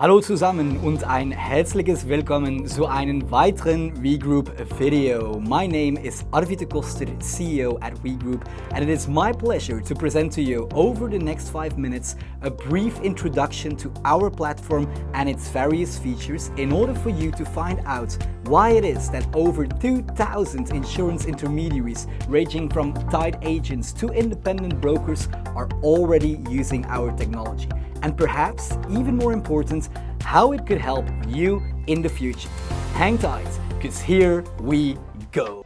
Hallo zusammen und ein herzliches Willkommen zu einem weiteren WeGroup video. My name is Arvid, CEO at WeGroup, and it is my pleasure to present to you over the next 5 minutes a brief introduction to our platform and its various features in order for you to find out why it is that over 2,000 insurance intermediaries ranging from tied agents to independent brokers are already using our technology. And perhaps even more important, how it could help you in the future. Hang tight, because here we go.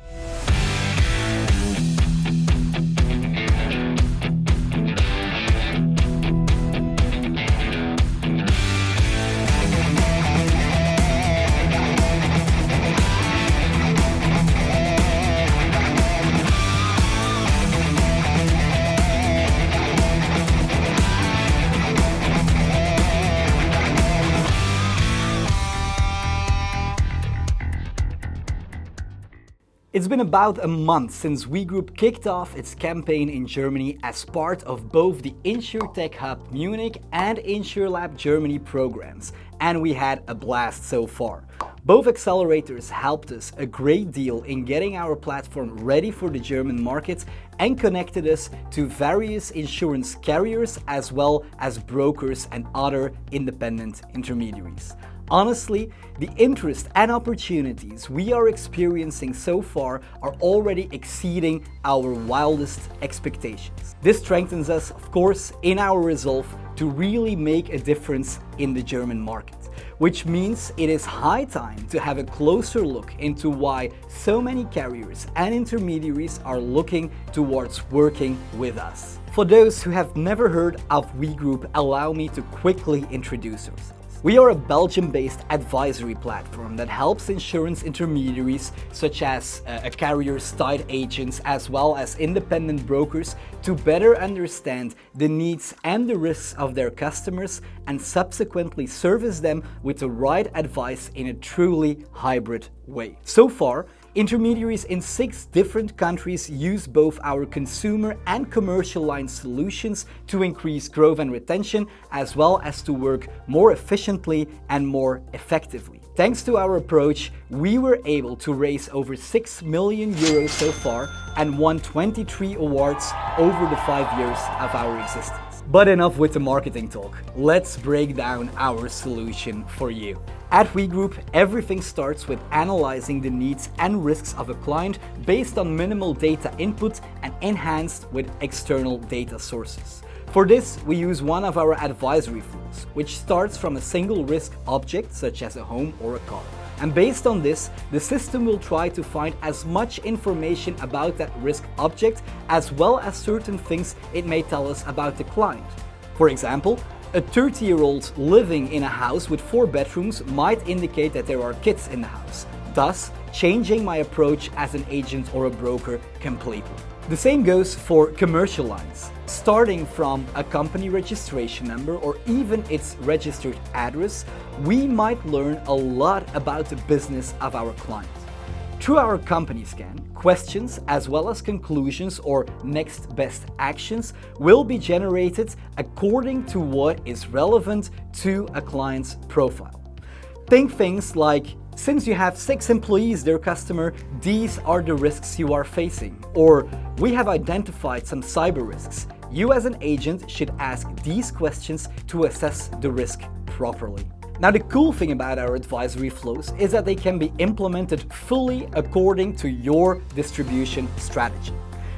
It's been about a month since WeGroup kicked off its campaign in Germany as part of both the InsurTech Hub Munich and InsurLab Germany programs, and we had a blast so far. Both accelerators helped us a great deal in getting our platform ready for the German market and connected us to various insurance carriers as well as brokers and other independent intermediaries. Honestly, the interest and opportunities we are experiencing so far are already exceeding our wildest expectations. This strengthens us, of course, in our resolve to really make a difference in the German market, which means it is high time to have a closer look into why so many carriers and intermediaries are looking towards working with us. For those who have never heard of WeGroup, allow me to quickly introduce ourselves. We are a Belgium-based advisory platform that helps insurance intermediaries such as carriers, tied agents, as well as independent brokers to better understand the needs and the risks of their customers and subsequently service them with the right advice in a truly hybrid way. So far, intermediaries in 6 different countries use both our consumer and commercial line solutions to increase growth and retention, as well as to work more efficiently and more effectively. Thanks to our approach, we were able to raise over 6 million euros so far and won 23 awards over the 5 years of our existence. But enough with the marketing talk. Let's break down our solution for you. At WeGroup, everything starts with analyzing the needs and risks of a client based on minimal data input and enhanced with external data sources. For this, we use one of our advisory flows, which starts from a single risk object such as a home or a car. And based on this, the system will try to find as much information about that risk object as well as certain things it may tell us about the client. For example, a 30-year-old living in a house with 4 bedrooms might indicate that there are kids in the house, thus changing my approach as an agent or a broker completely. The same goes for commercial lines. Starting from a company registration number or even its registered address, we might learn a lot about the business of our client. Through our company scan, questions as well as conclusions or next best actions will be generated according to what is relevant to a client's profile. Think things like, since you have 6 employees, dear customer, these are the risks you are facing. Or, we have identified some cyber risks. You as an agent should ask these questions to assess the risk properly. Now, the cool thing about our advisory flows is that they can be implemented fully according to your distribution strategy.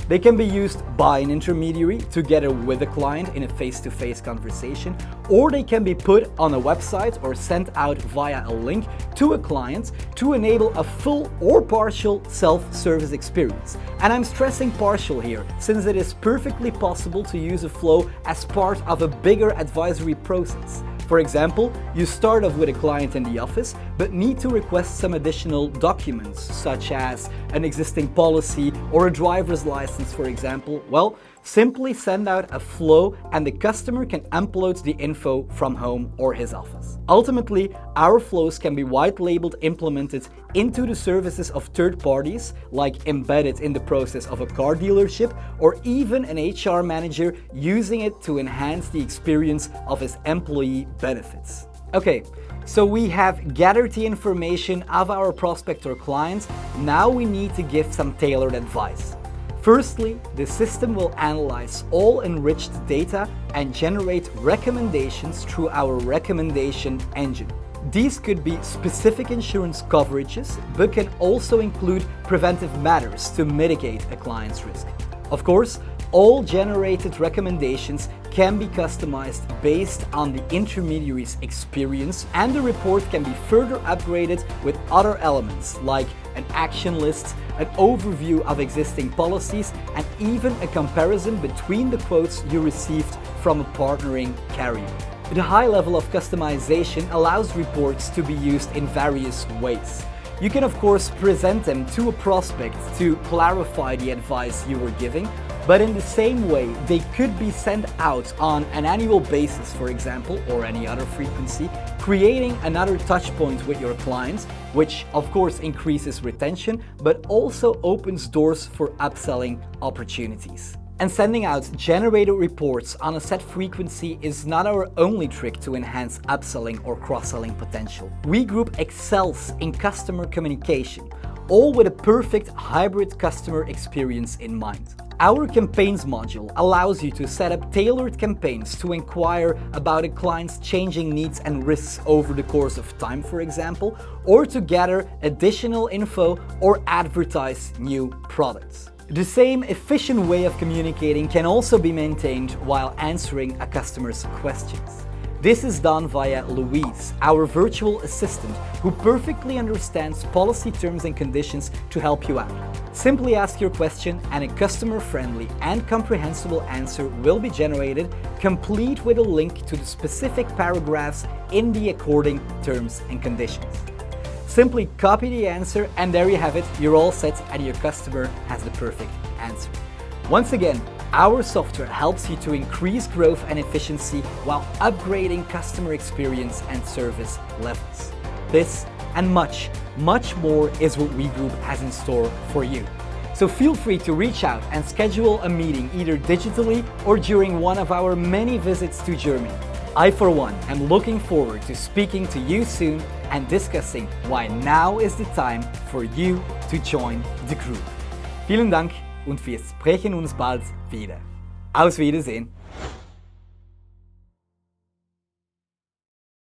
They can be used by an intermediary together with a client in a face-to-face conversation, or they can be put on a website or sent out via a link to a client to enable a full or partial self-service experience. And I'm stressing partial here, since it is perfectly possible to use a flow as part of a bigger advisory process. For example, you start off with a client in the office, but need to request some additional documents, such as an existing policy or a driver's license, for example. Well, simply send out a flow and the customer can upload the info from home or his office. Ultimately, our flows can be white labeled, implemented into the services of third parties, like embedded in the process of a car dealership, or even an HR manager using it to enhance the experience of his employee benefits. Okay, so we have gathered the information of our prospect or client. Now we need to give some tailored advice. Firstly, the system will analyze all enriched data and generate recommendations through our recommendation engine. These could be specific insurance coverages, but can also include preventive matters to mitigate a client's risk. Of course, all generated recommendations can be customized based on the intermediary's experience, and the report can be further upgraded with other elements like an action list, an overview of existing policies, and even a comparison between the quotes you received from a partnering carrier. The high level of customization allows reports to be used in various ways. You can of course present them to a prospect to clarify the advice you were giving, but in the same way they could be sent out on an annual basis, for example, or any other frequency, creating another touch point with your clients, which of course increases retention, but also opens doors for upselling opportunities. And sending out generated reports on a set frequency is not our only trick to enhance upselling or cross-selling potential. WeGroup excels in customer communication, all with a perfect hybrid customer experience in mind. Our campaigns module allows you to set up tailored campaigns to inquire about a client's changing needs and risks over the course of time, for example, or to gather additional info or advertise new products. The same efficient way of communicating can also be maintained while answering a customer's questions. This is done via Louise, our virtual assistant, who perfectly understands policy terms and conditions to help you out. Simply ask your question and a customer-friendly and comprehensible answer will be generated, complete with a link to the specific paragraphs in the according terms and conditions. Simply copy the answer and there you have it, you're all set and your customer has the perfect answer. Once again, our software helps you to increase growth and efficiency while upgrading customer experience and service levels. This and much, much more is what WeGroup has in store for you. So feel free to reach out and schedule a meeting either digitally or during one of our many visits to Germany. I, for one, am looking forward to speaking to you soon and discussing why now is the time for you to join the group. Vielen Dank und wir sprechen uns bald wieder. Auf Wiedersehen.